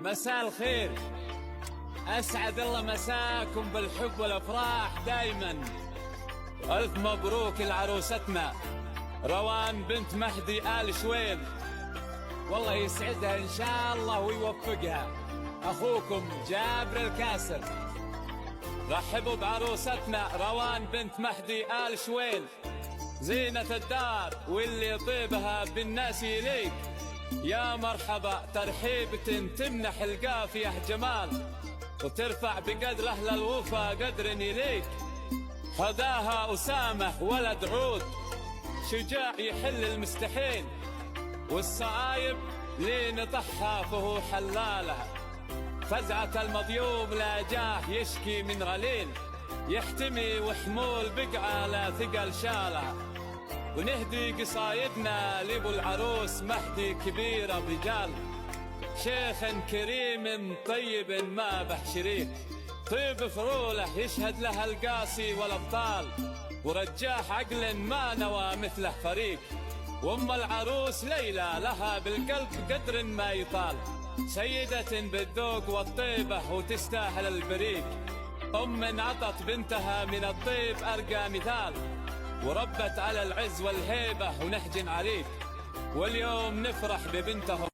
مساء الخير، أسعد الله مساكم بالحب والأفراح دايما. ألف مبروك لعروستنا روان بنت مهدي آل شويل، والله يسعدها إن شاء الله ويوفقها. أخوكم جابر الكاسر. رحبوا بعروستنا روان بنت مهدي آل شويل، زينة الدار واللي طيبها بالناس إليك. يا مرحبا ترحيبة تمنح القافية جمال، وترفع بقدر أهل الوفا قدر إليك. هداها أسامة ولد عود، شجاع يحل المستحيل، والصعايب لين طحها فهو حلالها. فزعة المظيوم لا جاه يشكي من غليل، يحتمي وحمول بقعة لا ثقل شالها. ونهدي قصايدنا لابو العروس مهدي كبير الرجال، شيخ كريم طيب ما به شريك. طيب فروله يشهد له القاسي والابطال، ورجاح عقل ما نوى مثله فريق. وام العروس ليلى لها بالقلب قدر ما يطال، سيدة بالذوق والطيبة وتستاهل البريق. ام عطت بنتها من الطيب ارقى مثال، وربت على العز والهيبة ونهج عليك. واليوم نفرح ببنتهم